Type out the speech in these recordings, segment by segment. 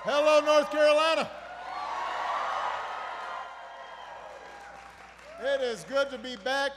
Hello, North Carolina. It is good to be back.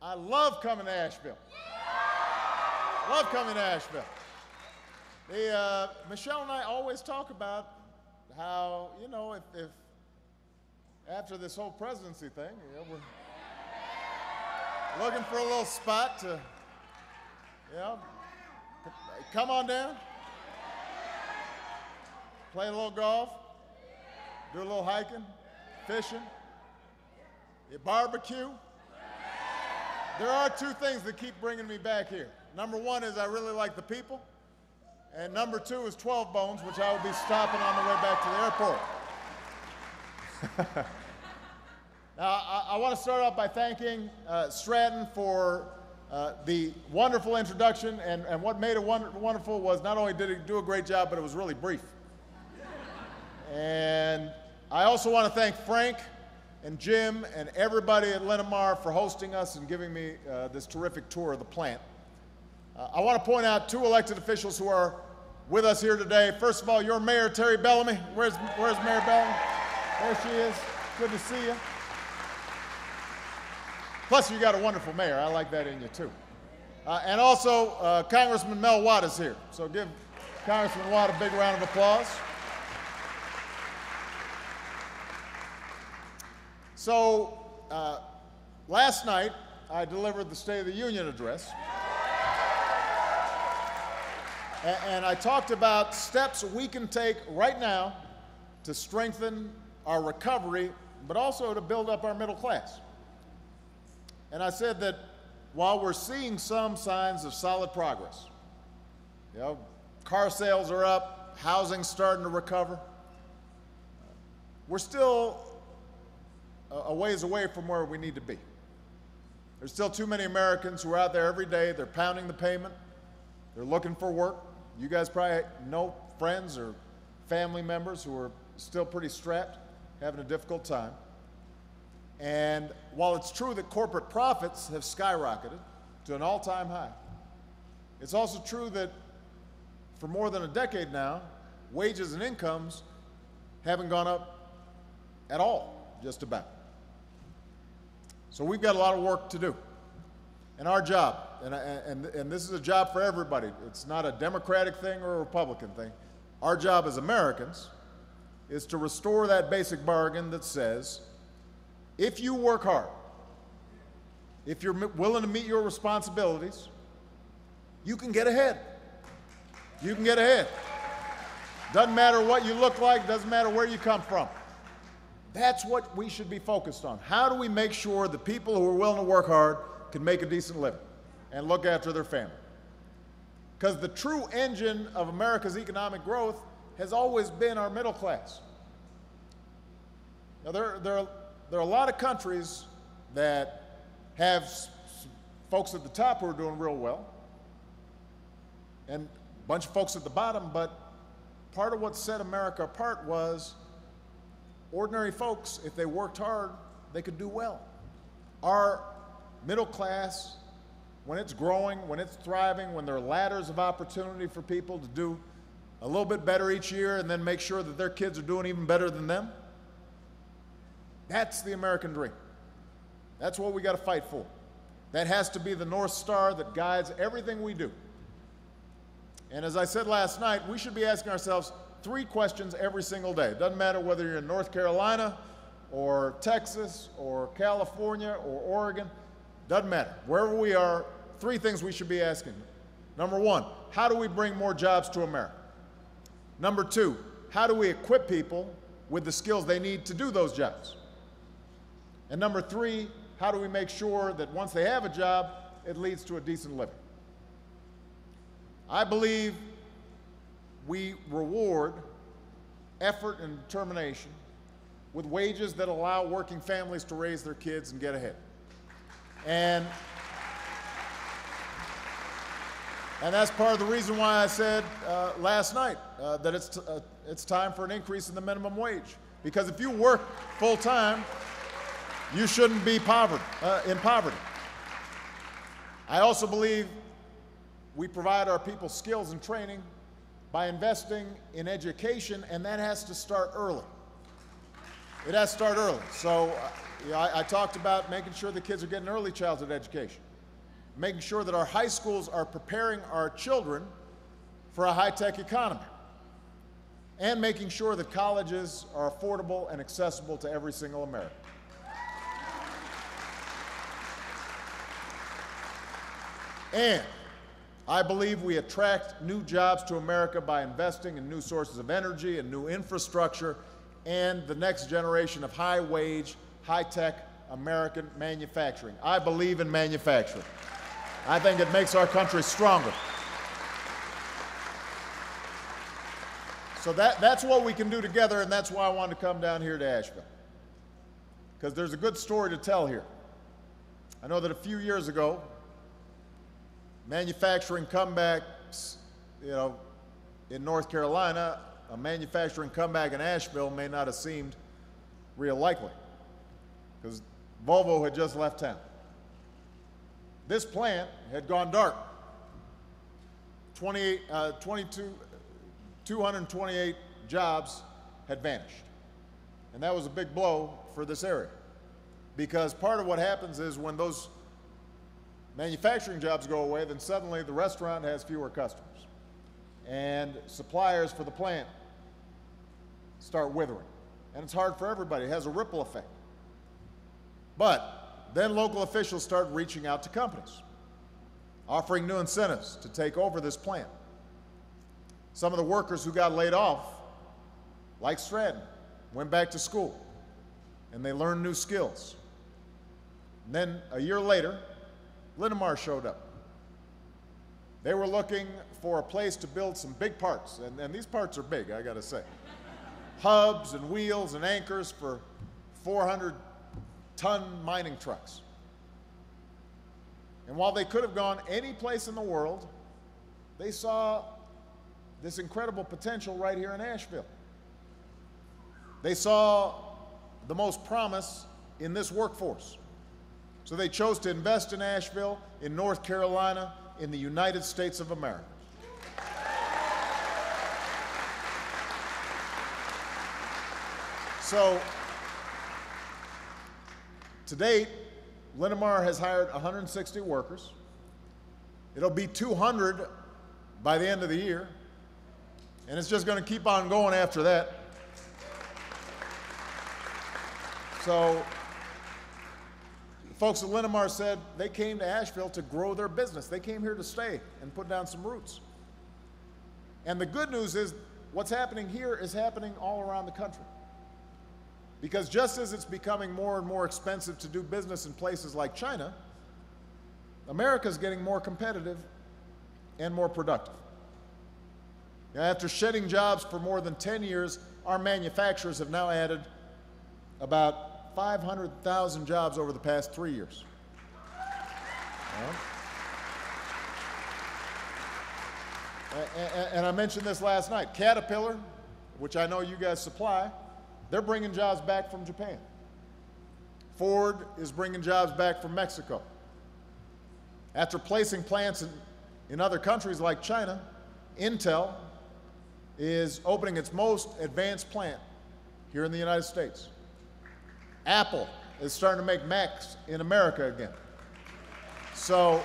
I love coming to Asheville. Love coming to Asheville. Michelle and I always talk about how, you know, if after this whole presidency thing, you know, we're looking for a little spot to, you know, come on down, play a little golf, do a little hiking, fishing, you barbecue. There are two things that keep bringing me back here. Number one is I really like the people, and number two is 12 Bones, which I will be stopping on the way back to the airport. Now, I want to start off by thanking Stratton for the wonderful introduction, and what made it wonderful was not only did he do a great job, but it was really brief. And I also want to thank Frank and Jim and everybody at Linamar for hosting us and giving me this terrific tour of the plant. I want to point out two elected officials who are with us here today. First of all, your mayor, Terry Bellamy. Where's Mayor Bellamy? There she is. Good to see you. Plus, you got a wonderful mayor. I like that in you, too. And also, Congressman Mel Watt is here. So give Congressman Watt a big round of applause. So, last night, I delivered the State of the Union address. And I talked about steps we can take right now to strengthen our recovery, but also to build up our middle class. And I said that while we're seeing some signs of solid progress, you know, car sales are up, housing's starting to recover, we're still a ways away from where we need to be. There's still too many Americans who are out there every day, they're pounding the pavement, they're looking for work. You guys probably know friends or family members who are still pretty strapped, having a difficult time. And while it's true that corporate profits have skyrocketed to an all-time high, it's also true that for more than a decade now, wages and incomes haven't gone up at all, just about. So we've got a lot of work to do. And our job, and this is a job for everybody, it's not a Democratic thing or a Republican thing. Our job as Americans is to restore that basic bargain that says, if you work hard, if you're willing to meet your responsibilities, you can get ahead. You can get ahead. Doesn't matter what you look like, doesn't matter where you come from. That's what we should be focused on. How do we make sure the people who are willing to work hard can make a decent living and look after their family? Because the true engine of America's economic growth has always been our middle class. Now, there are a lot of countries that have folks at the top who are doing real well and a bunch of folks at the bottom, but part of what set America apart was ordinary folks, if they worked hard, they could do well. Our middle class, when it's growing, when it's thriving, when there are ladders of opportunity for people to do a little bit better each year and then make sure that their kids are doing even better than them, that's the American dream. That's what we got to fight for. That has to be the North Star that guides everything we do. And as I said last night, we should be asking ourselves 3 questions every single day. It doesn't matter whether you're in North Carolina or Texas or California or Oregon. Doesn't matter. Wherever we are, 3 things we should be asking. Number 1, how do we bring more jobs to America? Number 2, how do we equip people with the skills they need to do those jobs? And number 3, how do we make sure that once they have a job, it leads to a decent living? I believe we reward effort and determination with wages that allow working families to raise their kids and get ahead. And that's part of the reason why I said last night that it's time for an increase in the minimum wage. Because if you work full-time, you shouldn't be in poverty. I also believe we provide our people skills and training by investing in education, and that has to start early. It has to start early. So I talked about making sure the kids are getting early childhood education, making sure that our high schools are preparing our children for a high-tech economy, and making sure that colleges are affordable and accessible to every single American. And I believe we attract new jobs to America by investing in new sources of energy and new infrastructure and the next generation of high-wage, high-tech American manufacturing. I believe in manufacturing. I think it makes our country stronger. So that's what we can do together, and that's why I wanted to come down here to Asheville, because there's a good story to tell here. I know that a few years ago, manufacturing comebacks, in North Carolina, a manufacturing comeback in Asheville may not have seemed real likely, because Volvo had just left town. This plant had gone dark. 228 jobs had vanished. And that was a big blow for this area, because part of what happens is when those manufacturing jobs go away, then suddenly the restaurant has fewer customers. And suppliers for the plant start withering. And it's hard for everybody. It has a ripple effect. But then local officials start reaching out to companies, offering new incentives to take over this plant. Some of the workers who got laid off, like Stratton, went back to school, and they learned new skills. And then a year later, Linamar showed up. They were looking for a place to build some big parts, and these parts are big, I gotta say. Hubs and wheels and anchors for 400-ton mining trucks. And while they could have gone any place in the world, they saw this incredible potential right here in Asheville. They saw the most promise in this workforce. So they chose to invest in Asheville, in North Carolina, in the United States of America. So, to date, Linamar has hired 160 workers. It'll be 200 by the end of the year, and it's just going to keep on going after that. So, folks at Linamar said they came to Asheville to grow their business. They came here to stay and put down some roots. And the good news is what's happening here is happening all around the country. Because just as it's becoming more and more expensive to do business in places like China, America's getting more competitive and more productive. Now, after shedding jobs for more than 10 years, our manufacturers have now added about 500,000 jobs over the past 3 years. And I mentioned this last night. Caterpillar, which I know you guys supply, they're bringing jobs back from Japan. Ford is bringing jobs back from Mexico. After placing plants in other countries like China, Intel is opening its most advanced plant here in the United States. Apple is starting to make Macs in America again. So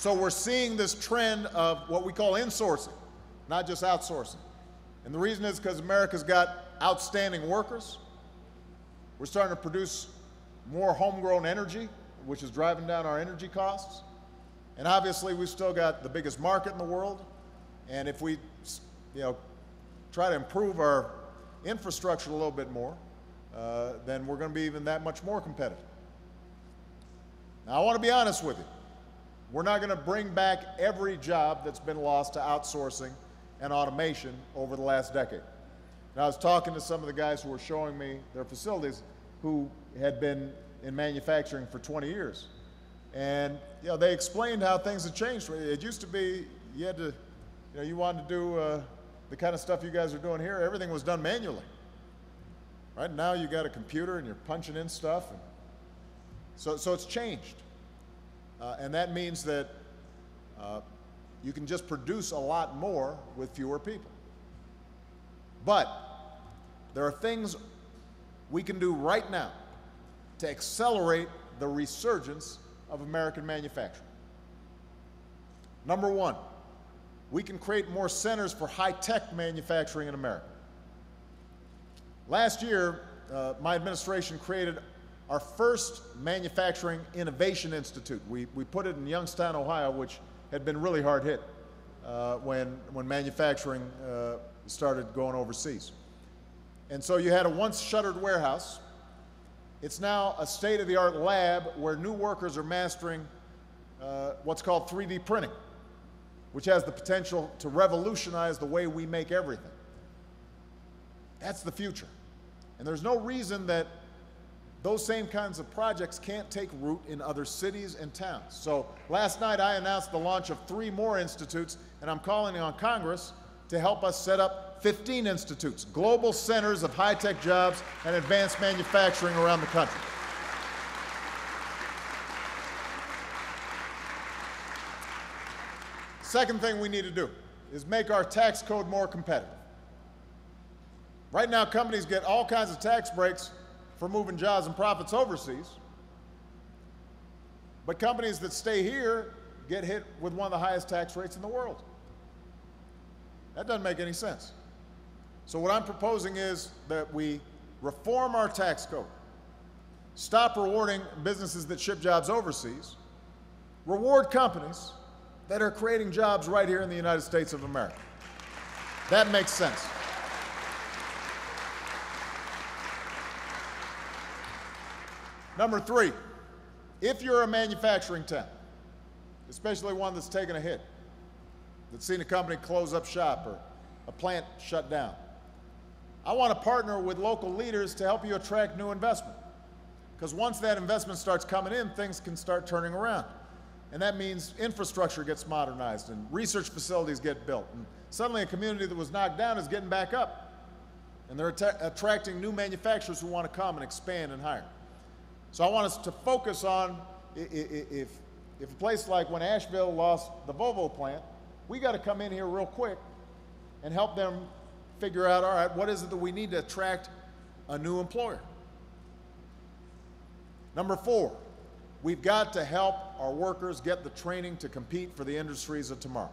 we're seeing this trend of what we call insourcing, not just outsourcing. And the reason is because America's got outstanding workers. We're starting to produce more homegrown energy, which is driving down our energy costs. And obviously, we've still got the biggest market in the world. And if we, try to improve our infrastructure a little bit more, then we're going to be even that much more competitive. Now, I want to be honest with you. We're not going to bring back every job that's been lost to outsourcing and automation over the last decade. And I was talking to some of the guys who were showing me their facilities who had been in manufacturing for 20 years. And they explained how things had changed. It used to be you had to, you wanted to do the kind of stuff you guys are doing here, everything was done manually. Right now you got a computer and you're punching in stuff. And so it's changed. And that means that You can just produce a lot more with fewer people. But there are things we can do right now to accelerate the resurgence of American manufacturing. Number one, we can create more centers for high-tech manufacturing in America. Last year, my administration created our first Manufacturing Innovation Institute. We put it in Youngstown, Ohio, which had been really hard hit when manufacturing started going overseas. And so you had a once shuttered warehouse. It's now a state-of-the-art lab where new workers are mastering what's called 3D printing, which has the potential to revolutionize the way we make everything. That's the future. And there's no reason that those same kinds of projects can't take root in other cities and towns. So last night I announced the launch of 3 more institutes, and I'm calling on Congress to help us set up 15 institutes, global centers of high-tech jobs and advanced manufacturing around the country. Second thing we need to do is make our tax code more competitive. Right now, companies get all kinds of tax breaks for moving jobs and profits overseas, but companies that stay here get hit with one of the highest tax rates in the world. That doesn't make any sense. So what I'm proposing is that we reform our tax code, stop rewarding businesses that ship jobs overseas, reward companies that are creating jobs right here in the United States of America. That makes sense. Number 3, if you're a manufacturing town, especially one that's taken a hit, that's seen a company close up shop or a plant shut down, I want to partner with local leaders to help you attract new investment. Because once that investment starts coming in, things can start turning around. And that means infrastructure gets modernized and research facilities get built. And suddenly a community that was knocked down is getting back up. And they're attracting new manufacturers who want to come and expand and hire. So I want us to focus on, if a place like when Asheville lost the Volvo plant, we got to come in here real quick and help them figure out, all right, what is it that we need to attract a new employer? Number 4, we've got to help our workers get the training to compete for the industries of tomorrow.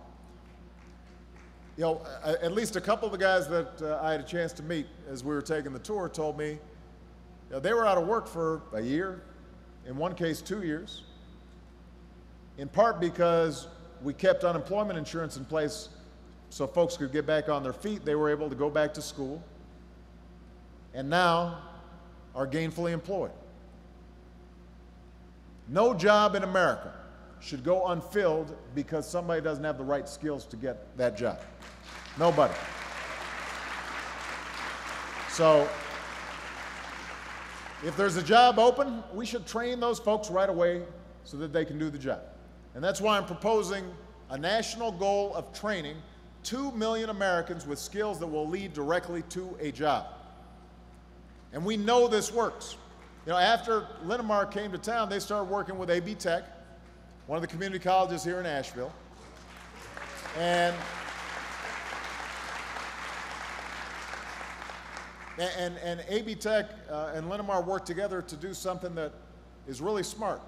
You know, at least a couple of the guys that I had a chance to meet as we were taking the tour told me, you know, they were out of work for a year, in one case 2 years, in part because we kept unemployment insurance in place so folks could get back on their feet. They were able to go back to school and now are gainfully employed. No job in America should go unfilled because somebody doesn't have the right skills to get that job. Nobody. So if there's a job open, we should train those folks right away so that they can do the job. And that's why I'm proposing a national goal of training 2 million Americans with skills that will lead directly to a job. And we know this works. You know, after Linamar came to town, they started working with AB Tech, one of the community colleges here in Asheville. And AB Tech and Linamar worked together to do something that is really smart.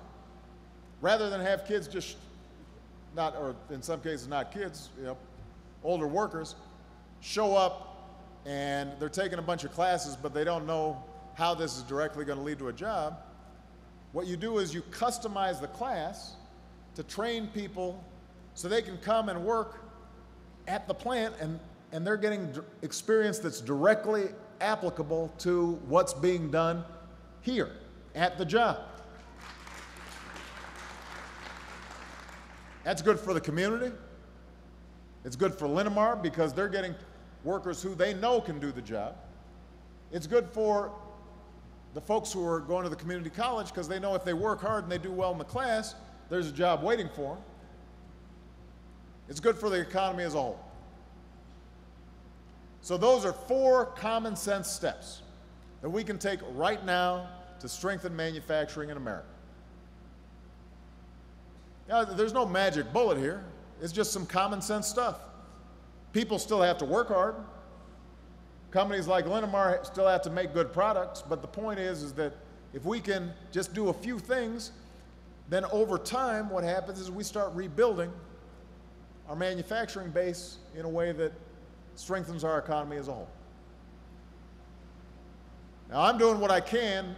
Rather than have kids just not, or in some cases not kids, you know, older workers, show up and they're taking a bunch of classes, but they don't know how this is directly going to lead to a job. What you do is you customize the class to train people so they can come and work at the plant, and they're getting experience that's directly applicable to what's being done here at the job. That's good for the community. It's good for Linamar because they're getting workers who they know can do the job. It's good for the folks who are going to the community college because they know if they work hard and they do well in the class, there's a job waiting for them. It's good for the economy as a whole. So those are 4 common sense steps that we can take right now to strengthen manufacturing in America. Now, there's no magic bullet here. It's just some common sense stuff. People still have to work hard. Companies like Linamar still have to make good products, but the point is that if we can just do a few things, then over time what happens is we start rebuilding our manufacturing base in a way that strengthens our economy as a whole. Now, I'm doing what I can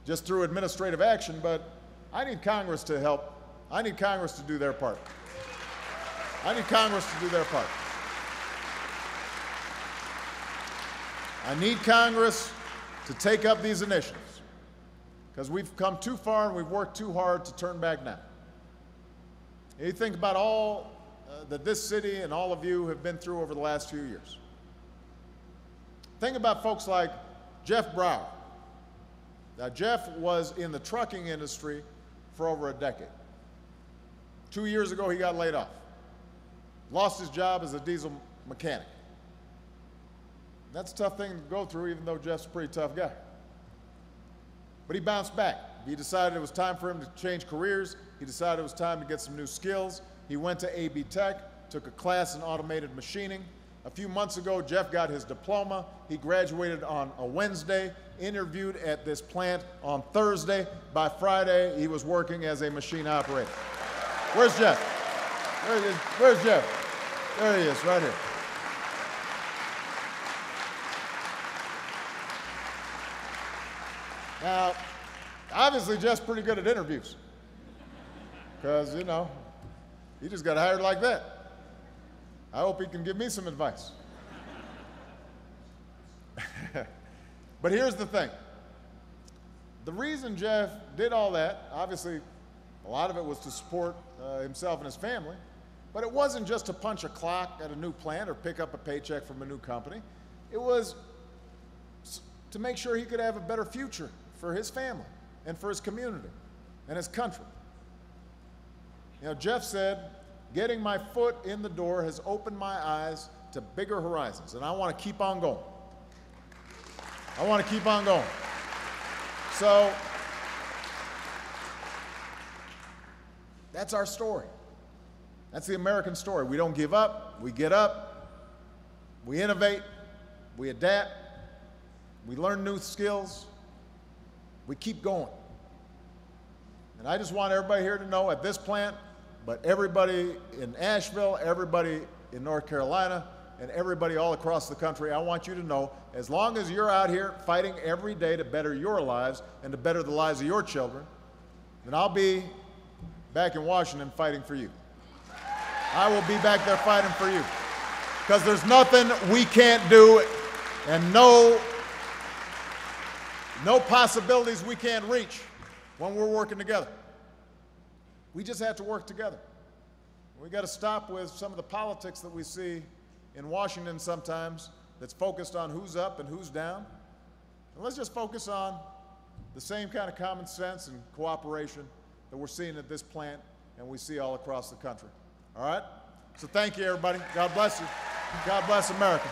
just through administrative action, but I need Congress to help. I need Congress to do their part. I need Congress to do their part. I need Congress to take up these initiatives because we've come too far and we've worked too hard to turn back now. You think about all that this city and all of you have been through over the last few years. Think about folks like Jeff Brower. Now, Jeff was in the trucking industry for over a decade. 2 years ago, he got laid off. Lost his job as a diesel mechanic. That's a tough thing to go through, even though Jeff's a pretty tough guy. But he bounced back. He decided it was time for him to change careers. He decided it was time to get some new skills. He went to AB Tech, took a class in automated machining. A few months ago, Jeff got his diploma. He graduated on a Wednesday, interviewed at this plant on Thursday. By Friday, he was working as a machine operator. Where's Jeff? Where's Jeff? There he is, right here. Now, obviously, Jeff's pretty good at interviews because, you know, he just got hired like that. I hope he can give me some advice. But here's the thing. The reason Jeff did all that, obviously, a lot of it was to support himself and his family, but it wasn't just to punch a clock at a new plant or pick up a paycheck from a new company. It was to make sure he could have a better future for his family and for his community and his country. You know, Jeff said, getting my foot in the door has opened my eyes to bigger horizons, and I want to keep on going. I want to keep on going. So that's our story. That's the American story. We don't give up. We get up. We innovate. We adapt. We learn new skills. We keep going. And I just want everybody here to know at this plant, but everybody in Asheville, everybody in North Carolina, and everybody all across the country, I want you to know, as long as you're out here fighting every day to better your lives and to better the lives of your children, then I'll be back in Washington fighting for you. I will be back there fighting for you. Because there's nothing we can't do and no possibilities we can't reach when we're working together. We just have to work together. We got to stop with some of the politics that we see in Washington sometimes that's focused on who's up and who's down. And let's just focus on the same kind of common sense and cooperation that we're seeing at this plant and we see all across the country. All right? So thank you, everybody. God bless you. God bless America.